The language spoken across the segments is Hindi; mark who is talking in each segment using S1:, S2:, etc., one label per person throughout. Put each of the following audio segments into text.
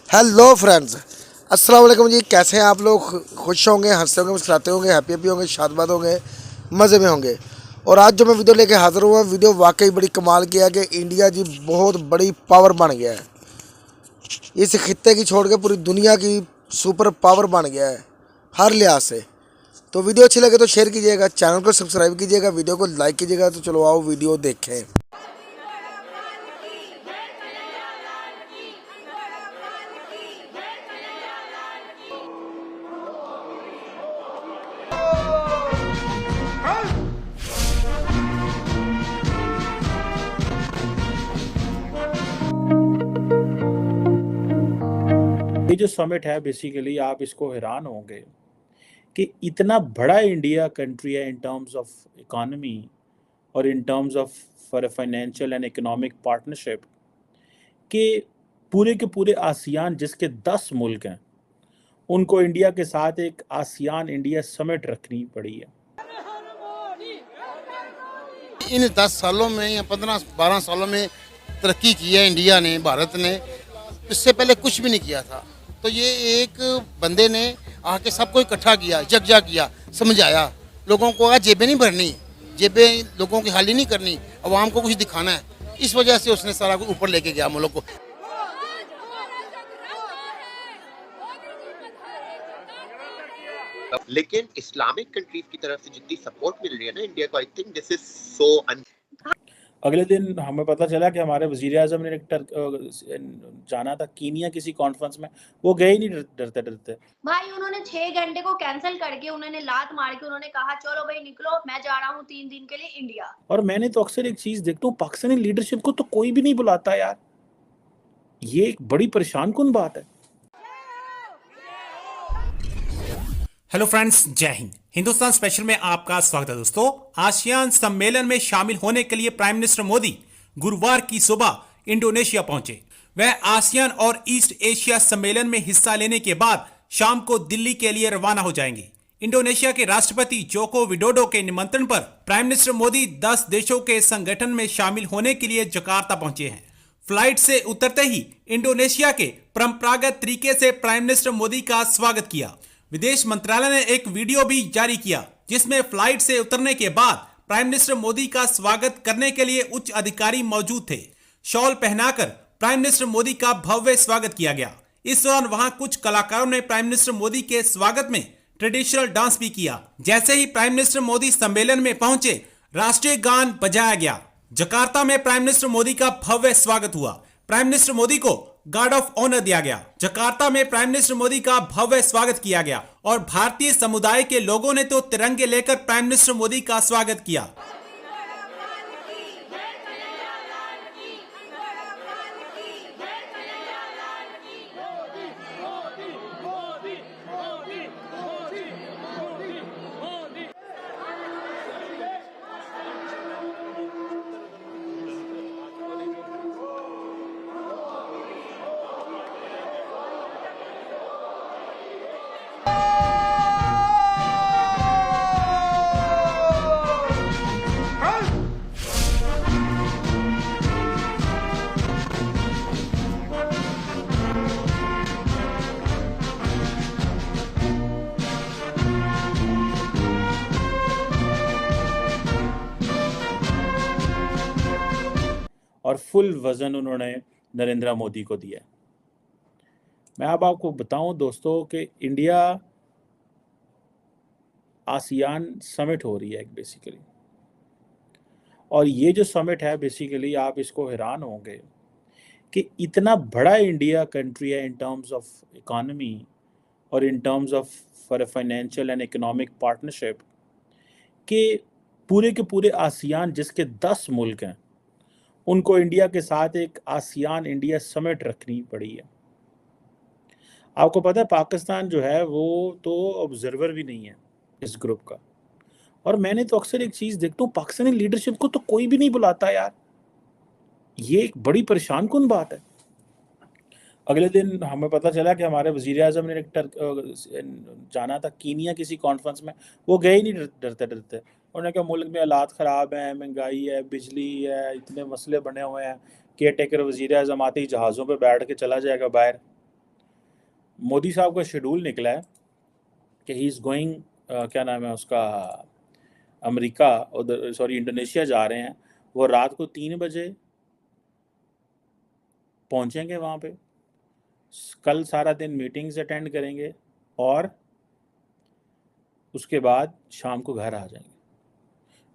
S1: हेलो फ्रेंड्स, अस्सलाम वालेकुम जी। कैसे हैं आप लोग? खुश होंगे, हंसते होंगे, मुस्कुराते होंगे, हैप्पी हैप्पी होंगे, शादबाद होंगे, मज़े में होंगे। और आज जो मैं वीडियो लेके हाज़िर हुआ, वीडियो वाकई बड़ी कमाल की है कि इंडिया जी बहुत बड़ी पावर बन गया है। इस खित्ते की छोड़ के पूरी दुनिया की सुपर पावर बन गया है हर लिहाज से। तो वीडियो अच्छी लगे तो शेयर कीजिएगा, चैनल को सब्सक्राइब कीजिएगा, वीडियो को लाइक कीजिएगा। तो चलो आओ वीडियो देखें।
S2: ये जो समिट है बेसिकली आप इसको हैरान होंगे कि इतना बड़ा इंडिया कंट्री है इन टर्म्स ऑफ इकोनॉमी और in terms of for financial and economic partnership कि पूरे के पूरे आसियान जिसके 10 मुल्क हैं उनको इंडिया के साथ एक आसियान इंडिया समिट रखनी पड़ी है।
S3: इन 10 सालों में या 15-12 सालों में तरक्की की है इंडिया ने, भारत ने। इससे पहले कुछ भी नहीं किया था। तो ये एक बंदे ने आके सबको इकट्ठा किया, जगजा किया, समझाया। लोगों को आज जेबें नहीं भरनी, जेबें लोगों की खाली नहीं करनी, अवाम को कुछ दिखाना है। इस वजह से उसने सारा कुछ ऊपर लेके गया मुल्क को।
S4: लेकिन इस्लामिक कंट्रीज की तरफ से जितनी सपोर्ट मिल रही है ना इंडिया को, I think this is so.
S2: अगले दिन हमें पता चला कि हमारे वज़ीर आज़म ने जाना था कीनिया किसी कॉन्फ्रेंस में, वो गए ही नहीं डरते डरते।
S5: भाई उन्होंने 6 घंटे को कैंसिल करके उन्होंने लात मार के उन्होंने कहा चलो भाई निकलो, मैं जा रहा हूँ 3 दिन के लिए इंडिया।
S2: और मैंने तो अक्सर एक चीज़ देखता हूँ, पाकिस्तानी लीडरशिप को तो कोई भी नहीं बुलाता यार। ये एक बड़ी परेशान कुन बात है।
S6: हेलो फ्रेंड्स, जय हिंद। हिंदुस्तान स्पेशल में आपका स्वागत है दोस्तों। आसियान सम्मेलन में शामिल होने के लिए प्राइम मिनिस्टर मोदी गुरुवार की सुबह इंडोनेशिया पहुंचे। वह आसियान और ईस्ट एशिया सम्मेलन में हिस्सा लेने के बाद शाम को दिल्ली के लिए रवाना हो जाएंगे। इंडोनेशिया के राष्ट्रपति जोको विडोडो के निमंत्रण पर प्राइम मिनिस्टर मोदी 10 देशों के संगठन में शामिल होने के लिए जकार्ता पहुंचे हैं। फ्लाइट से उतरते ही इंडोनेशिया के परंपरागत तरीके से प्राइम मिनिस्टर मोदी का स्वागत किया। विदेश मंत्रालय ने एक वीडियो भी जारी किया जिसमें फ्लाइट से उतरने के बाद प्राइम मिनिस्टर मोदी का स्वागत करने के लिए उच्च अधिकारी मौजूद थे। शॉल पहनाकर प्राइम मिनिस्टर मोदी का भव्य स्वागत किया गया। इस दौरान वहां कुछ कलाकारों ने प्राइम मिनिस्टर मोदी के स्वागत में ट्रेडिशनल डांस भी किया। जैसे ही प्राइम मिनिस्टर मोदी सम्मेलन में पहुंचे, राष्ट्रीय गान बजाया गया। जकार्ता में प्राइम मिनिस्टर मोदी का भव्य स्वागत हुआ। प्राइम मिनिस्टर मोदी को गार्ड ऑफ ऑनर दिया गया। जकार्ता में प्राइम मिनिस्टर मोदी का भव्य स्वागत किया गया और भारतीय समुदाय के लोगों ने तो तिरंगे लेकर प्राइम मिनिस्टर मोदी का स्वागत किया।
S2: और फुल वजन उन्होंने नरेंद्र मोदी को दिया। मैं अब आपको बताऊं दोस्तों कि इंडिया आसियान समिट हो रही है एक बेसिकली, और ये जो समिट है बेसिकली आप इसको हैरान होंगे कि इतना बड़ा इंडिया कंट्री है इन टर्म्स ऑफ इकोनॉमी और in terms of for financial and economic partnership कि पूरे के पूरे आसियान जिसके 10 मुल्क हैं उनको इंडिया के साथ एक आसियान इंडिया समिट रखनी पड़ी है। आपको पता है पाकिस्तान जो है वो तो ऑब्जर्वर भी नहीं है इस ग्रुप का। और मैंने तो अक्सर एक चीज़ देखता हूँ, पाकिस्तानी लीडरशिप को तो कोई भी नहीं बुलाता यार। ये एक बड़ी परेशान कुन बात है। अगले दिन हमें पता चला कि हमारे वज़ीर आज़म ने जाना था कीनिया किसी कॉन्फ्रेंस में, वो गए ही नहीं डरते डरते। उन्होंने कहा मुल्क में हालात ख़राब हैं, महंगाई है, बिजली है, इतने मसले बने हुए हैं। केयर टेकर वज़ीर आज़म आते ही जहाज़ों पे बैठ के चला जाएगा बाहर। मोदी साहब का शेड्यूल निकला है कि ही इज़ गोइंग, क्या नाम है उसका, अमेरिका, उधर सॉरी इंडोनेशिया जा रहे हैं। वो रात को 3 बजे पहुंचेंगे वहाँ पे। कल सारा दिन मीटिंग्स अटेंड करेंगे और उसके बाद शाम को घर आ जाएंगे,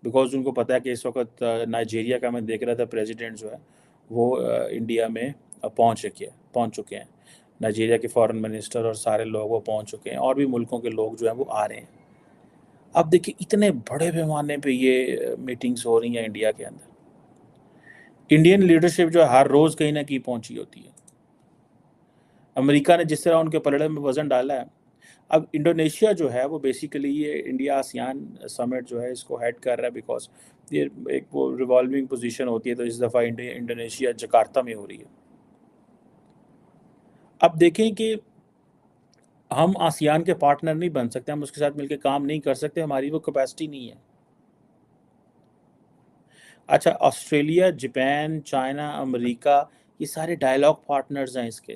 S2: बिकॉज उनको पता है कि इस वक्त नाइजीरिया का मैं देख रहा था प्रेसिडेंट जो है वो इंडिया में पहुंच चुके हैं। नाइजीरिया के फॉरेन मिनिस्टर और सारे लोग वो पहुंच चुके हैं, और भी मुल्कों के लोग जो हैं वो आ रहे हैं। अब देखिए इतने बड़े पैमाने पे ये मीटिंग्स हो रही हैं इंडिया के अंदर। इंडियन लीडरशिप जो है हर रोज़ कहीं ना कहीं पहुंची होती है। अमेरिका ने जिस तरह उनके पलड़े में वज़न डाला है, अब इंडोनेशिया जो है वो बेसिकली ये इंडिया आसियान समिट जो है इसको हेड कर रहा है, बिकॉज ये एक वो रिवॉल्विंग पोजीशन होती है। तो इस दफ़ा इंडोनेशिया जकार्ता में हो रही है। अब देखें कि हम आसियान के पार्टनर नहीं बन सकते, हम उसके साथ मिलकर काम नहीं कर सकते, हमारी वो कैपेसिटी नहीं है। अच्छा, ऑस्ट्रेलिया, जापान, चाइना, अमेरिका, ये सारे डायलॉग पार्टनर्स हैं इसके।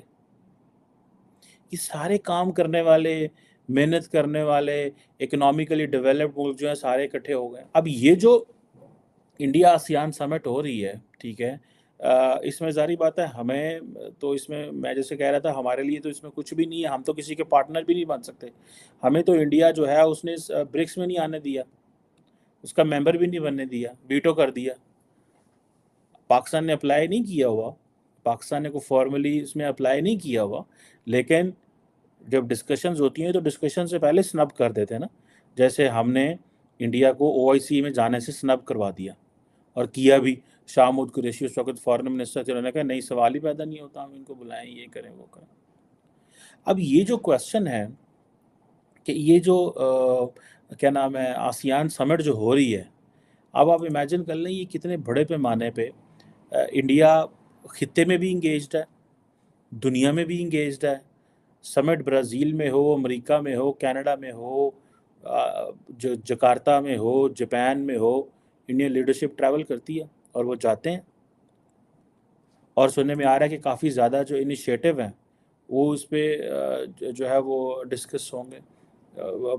S2: ये सारे काम करने वाले, मेहनत करने वाले, इकोनॉमिकली डेवलप्ड मुल्क जो हैं सारे इकट्ठे हो गए। अब ये जो इंडिया आसियान समिट हो रही है, ठीक है, इसमें ज़ाहिर बात है हमें तो इसमें, मैं जैसे कह रहा था, हमारे लिए तो इसमें कुछ भी नहीं है, हम तो किसी के पार्टनर भी नहीं बन सकते। हमें तो इंडिया जो है उसने ब्रिक्स में नहीं आने दिया, उसका मेंबर भी नहीं बनने दिया, वीटो कर दिया। पाकिस्तान ने अप्लाई नहीं किया हुआ, पाकिस्तान ने को फॉर्मली इसमें अप्लाई नहीं किया हुआ, लेकिन जब डिस्कशंस होती हैं तो डिस्कशन से पहले स्नब कर देते हैं ना। जैसे हमने इंडिया को OIC में जाने से स्नब करवा दिया, और किया भी। शाह महमूद कुरैशी उस वक्त फॉरेन मिनिस्टर थे, उन्होंने कहा नहीं, सवाल ही पैदा नहीं होता, हम इनको बुलाएं, ये करें, वो करें। अब ये जो क्वेश्चन है कि ये जो क्या नाम है आसियान समिट जो हो रही है, अब आप इमेजिन कर लें ये कितने बड़े पैमाने पे इंडिया खित्ते में भी इंगेज्ड है, दुनिया में भी इंगेज्ड है। समिट ब्राज़ील में हो, अमेरिका में हो, कनाडा में हो, जो जकार्ता में हो, जापान में हो, इंडियन लीडरशिप ट्रैवल करती है और वो जाते हैं। और सुनने में आ रहा है कि काफ़ी ज़्यादा जो इनिशिएटिव हैं वो उस पर जो है वो डिस्कस होंगे।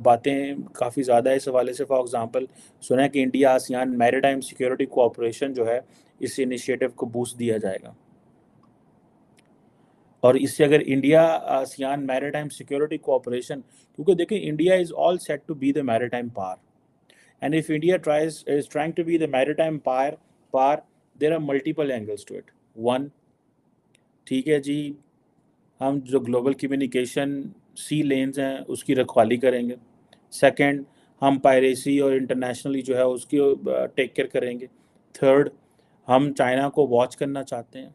S2: बातें काफ़ी ज़्यादा इस हवाले से। फॉर एग्ज़ाम्पल सुना है कि India ASEAN maritime security cooperation जो है, इस इनिशिएटिव को बूस्ट दिया जाएगा। और इससे अगर India ASEAN maritime security cooperation, क्योंकि देखिए India is all set to be the maritime power, and if India is trying to be the maritime power, there are multiple angles to it. One, ठीक है जी, हम जो ग्लोबल कम्युनिकेशन सी लेन्स हैं उसकी रखवाली करेंगे। सेकंड, हम पायरेसी और इंटरनेशनली जो है उसकी टेक केयर करेंगे। थर्ड, हम चाइना को वॉच करना चाहते हैं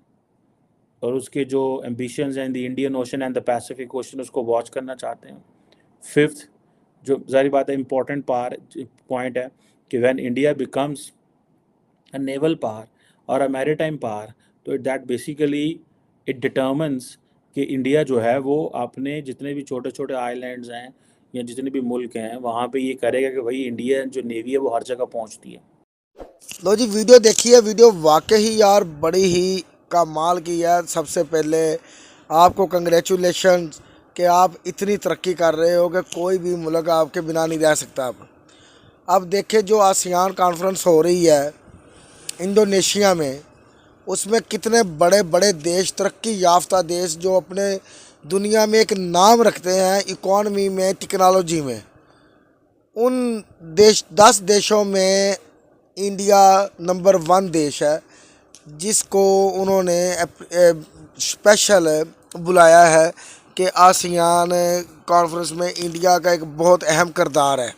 S2: और उसके जो एम्बिशंस हैं in the Indian ocean and the Pacific ocean, उसको वॉच करना चाहते हैं। फिफ्थ, जो ज़ाहिर बात है इम्पोर्टेंट पॉइंट है कि when India becomes a naval power और अ मैरीटाइम पावर, तो दैट बेसिकली इट डिटर्मिन्स कि इंडिया जो है वो अपने जितने भी छोटे छोटे आइलैंड्स हैं या जितने भी मुल्क हैं वहाँ पे ये करेगा कि भाई इंडिया जो नेवी है वो हर जगह पहुँचती है।
S1: लो जी, वीडियो देखिए। वीडियो वाकई यार बड़ी ही कमाल की है। सबसे पहले आपको कंग्रेचुलेशन कि आप इतनी तरक्की कर रहे हो कि कोई भी मुल्क आपके बिना नहीं रह सकता। अब देखिए जो आसियान कॉन्फ्रेंस हो रही है इंडोनेशिया में, उसमें कितने बड़े बड़े देश, तरक्की याफ्ता देश, जो अपने दुनिया में एक नाम रखते हैं इकॉनमी में, टेक्नोलॉजी में, उन 10 देशों में इंडिया नंबर 1 देश है, जिसको उन्होंने स्पेशल बुलाया है कि आसियान कॉन्फ्रेंस में इंडिया का एक बहुत अहम किरदार है।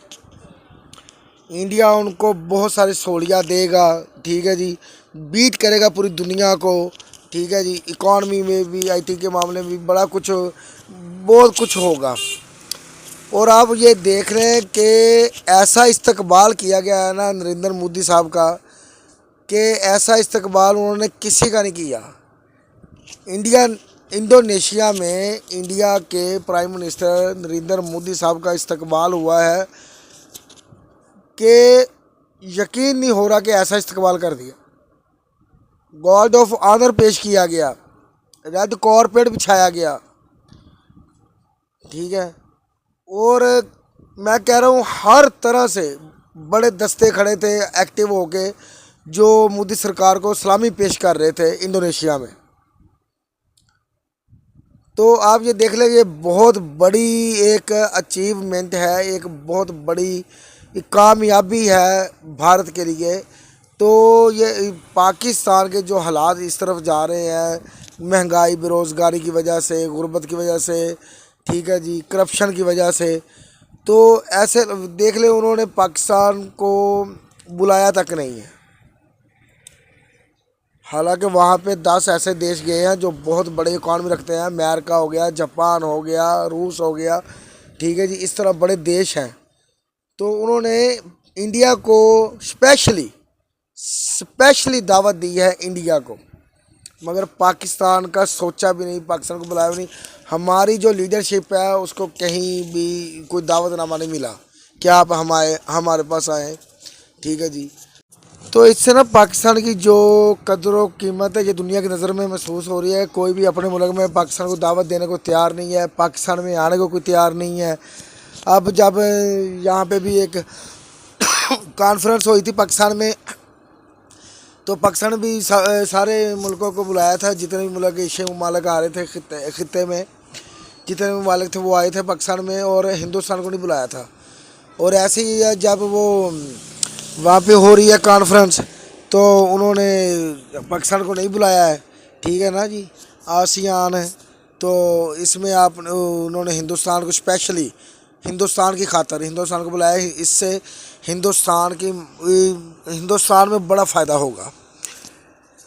S1: इंडिया उनको बहुत सारी सहूलियत देगा, ठीक है जी, बीट करेगा पूरी दुनिया को, ठीक है जी। इकॉनमी में भी, IT के मामले में भी बड़ा कुछ, बहुत कुछ होगा। और आप ये देख रहे हैं कि ऐसा इस्तकबाल किया गया है ना नरेंद्र मोदी साहब का, कि ऐसा इस्तकबाल उन्होंने किसी का नहीं किया। इंडोनेशिया में इंडिया के प्राइम मिनिस्टर नरेंद्र मोदी साहब का इस्तकबाल हुआ है कि यकीन नहीं हो रहा कि ऐसा इस्तकबाल कर दिया। गार्ड ऑफ ऑनर पेश किया गया, रेड कॉर्पेट बिछाया गया, ठीक है। और मैं कह रहा हूँ हर तरह से बड़े दस्ते खड़े थे एक्टिव होके, जो मोदी सरकार को सलामी पेश कर रहे थे इंडोनेशिया में। तो आप ये देख लें, ये बहुत बड़ी एक अचीवमेंट है, एक बहुत बड़ी कामयाबी है भारत के लिए। तो ये पाकिस्तान के जो हालात इस तरफ जा रहे हैं, महंगाई बेरोज़गारी की वजह से, गुर्बत की वजह से, ठीक है जी, करप्शन की वजह से, तो ऐसे देख ले उन्होंने पाकिस्तान को बुलाया तक नहीं है। हालांकि वहाँ पे 10 ऐसे देश गए हैं जो बहुत बड़े इकॉनमी रखते हैं, अमेरिका हो गया, जापान हो गया, रूस हो गया, ठीक है जी, इस तरह बड़े देश हैं। तो उन्होंने इंडिया को स्पेशली दावत दी है इंडिया को, मगर पाकिस्तान का सोचा भी नहीं, पाकिस्तान को बुलाया भी नहीं। हमारी जो लीडरशिप है उसको कहीं भी कोई दावतनामा नहीं मिला कि आप हमारे पास आए, ठीक है जी। तो इससे ना पाकिस्तान की जो कदर कीमत है ये दुनिया की नज़र में महसूस हो रही है। कोई भी अपने मुल्क में पाकिस्तान को दावत देने को तैयार नहीं है, पाकिस्तान में आने को कोई तैयार नहीं है। अब जब यहाँ पे भी एक कॉन्फ्रेंस हुई थी पाकिस्तान में, तो पाकिस्तान भी सारे मुल्कों को बुलाया था, जितने भी मुल्क एशियाई ममालिक आ रहे थे खित्ते में, जितने भी ममालिक थे वो आए थे पाकिस्तान में, और हिंदुस्तान को नहीं बुलाया था। और ऐसे ही जब वो वहाँ पे हो रही है कॉन्फ्रेंस, तो उन्होंने पाकिस्तान को नहीं बुलाया है, ठीक है ना जी, आसियान है। तो इसमें उन्होंने हिंदुस्तान को स्पेशली हिंदुस्तान की खातर हिंदुस्तान को बुलाया। इससे हिंदुस्तान में बड़ा फ़ायदा होगा,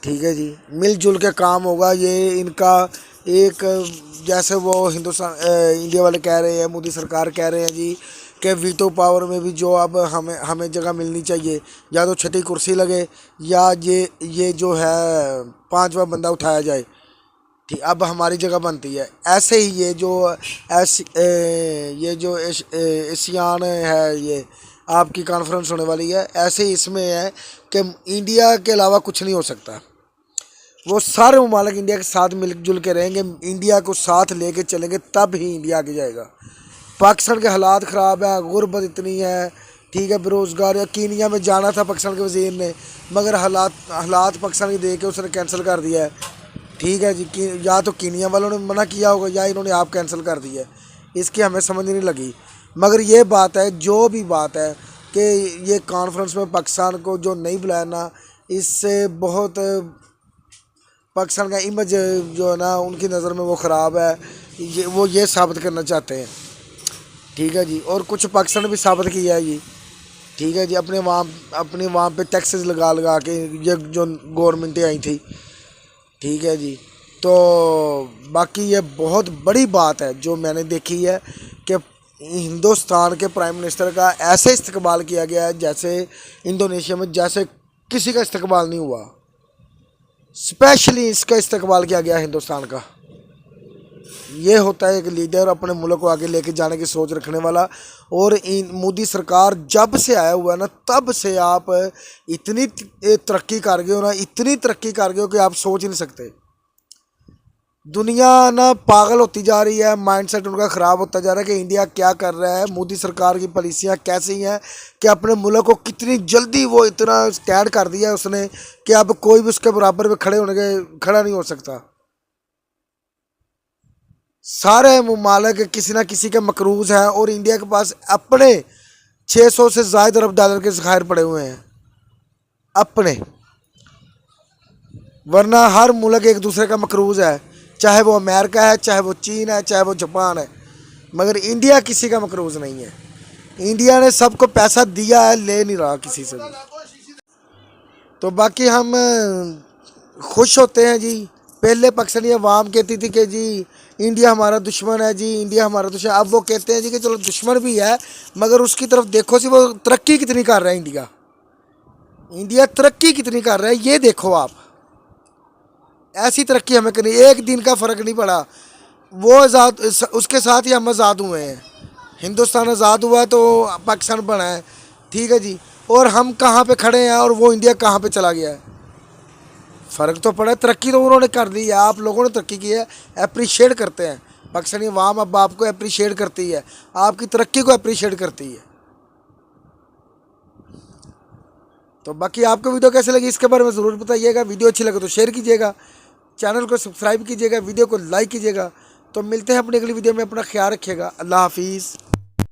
S1: ठीक है जी, मिलजुल के काम होगा। ये इनका एक, जैसे वो इंडिया वाले कह रहे हैं, मोदी सरकार कह रहे हैं जी कि वीटो पावर में भी जो अब हमें जगह मिलनी चाहिए, या तो छठी कुर्सी लगे या ये जो है 5वां बंदा उठाया जाए, ठीक, अब हमारी जगह बनती है। ऐसे ही ये जो एशियान है, ये आपकी कॉन्फ्रेंस होने वाली है, ऐसे ही इसमें है कि इंडिया के अलावा कुछ नहीं हो सकता। वो सारे ममालिक इंडिया के साथ मिलजुल के रहेंगे, इंडिया को साथ लेके चलेंगे, तब ही इंडिया आगे जाएगा। पाकिस्तान के हालात ख़राब है, गुर्बत इतनी है, ठीक है, बेरोज़गार। कीनिया में जाना था पाकिस्तान के वज़ीर ने, मगर हालात पाकिस्तान के देख के उसने कैंसिल कर दिया है, ठीक है जी। या तो कीनिया वालों ने मना किया होगा या इन्होंने आप कैंसिल कर दिया है, इसकी हमें समझ नहीं लगी। मगर ये बात है, जो भी बात है, कि ये कॉन्फ्रेंस में पाकिस्तान को जो नहीं बुलाया ना, इससे बहुत पाकिस्तान का इमेज जो है ना उनकी नज़र में वो ख़राब है। वो ये साबित करना चाहते हैं, ठीक है जी। और कुछ पाकिस्तान ने भी साबित किया है जी, ठीक है जी, अपने वहाँ पे टैक्सेस लगा के ये जो गवर्नमेंटें आई थी, ठीक है जी। तो बाकी ये बहुत बड़ी बात है जो मैंने देखी है कि हिंदुस्तान के प्राइम मिनिस्टर का ऐसे इस्तकबाल किया गया है जैसे इंडोनेशिया में जैसे किसी का इस्तकबाल नहीं हुआ। स्पेशली इसका इस्तकबाल किया गया हिंदुस्तान का। ये होता है एक लीडर, अपने मुल्क को आगे लेके जाने की सोच रखने वाला। और मोदी सरकार जब से आया हुआ है ना, तब से आप इतनी तरक्की कर गए हो ना, इतनी तरक्की कर गए हो कि आप सोच नहीं सकते। दुनिया ना पागल होती जा रही है, माइंडसेट उनका ख़राब होता जा रहा है कि इंडिया क्या कर रहा है, मोदी सरकार की पॉलिसियाँ कैसी हैं, कि अपने मुल्क को कितनी जल्दी वो इतना स्टैंड कर दिया उसने कि अब कोई भी उसके बराबर में खड़ा नहीं हो सकता। सारे ममालिक किसी ना किसी के मकरूज़ हैं, और इंडिया के पास अपने 600 से ज़ायद अरब डॉलर के ज़खायर पड़े हुए हैं अपने, वरना हर मुल्क एक दूसरे का मकरूज़ है, चाहे वो अमेरिका है, चाहे वो चीन है, चाहे वो जापान है, मगर इंडिया किसी का मकरूज़ नहीं है। इंडिया ने सबको पैसा दिया है, ले नहीं रहा किसी से भी। तो बाकी हम खुश होते हैं जी। पहले पाकिस्तानी अवाम कहती थी कि जी इंडिया हमारा दुश्मन है, जी इंडिया हमारा दुश्मन। अब वो कहते हैं जी कि चलो दुश्मन भी है, मगर उसकी तरफ देखो सी वो तरक्की कितनी कर रहा है। इंडिया तरक्की कितनी कर रहा है, ये देखो आप। ऐसी तरक्की हमें करनी, एक दिन का फ़र्क नहीं पड़ा। वो आज़ाद, उसके साथ ही हम आज़ाद हुए हैं। हिंदुस्तान आज़ाद हुआ तो पाकिस्तान बना है, ठीक है जी। और हम कहाँ पे खड़े हैं और वो इंडिया कहाँ पे चला गया है, फ़र्क तो पड़ा है। तरक्की तो उन्होंने कर ली है, आप लोगों ने तरक्की की है, अप्रिशिएट करते हैं, पाकिस्तानी अवाम अब आपको अप्रिशिएट करती है, आपकी तरक्की को अप्रिशिएट करती है। तो बाकी आपको वीडियो कैसे लगी इसके बारे में ज़रूर बताइएगा। वीडियो अच्छी लगे तो शेयर कीजिएगा, चैनल को सब्सक्राइब कीजिएगा, वीडियो को लाइक कीजिएगा। तो मिलते हैं अपनी अगली वीडियो में, अपना ख्याल रखिएगा। अल्लाह हाफिज़।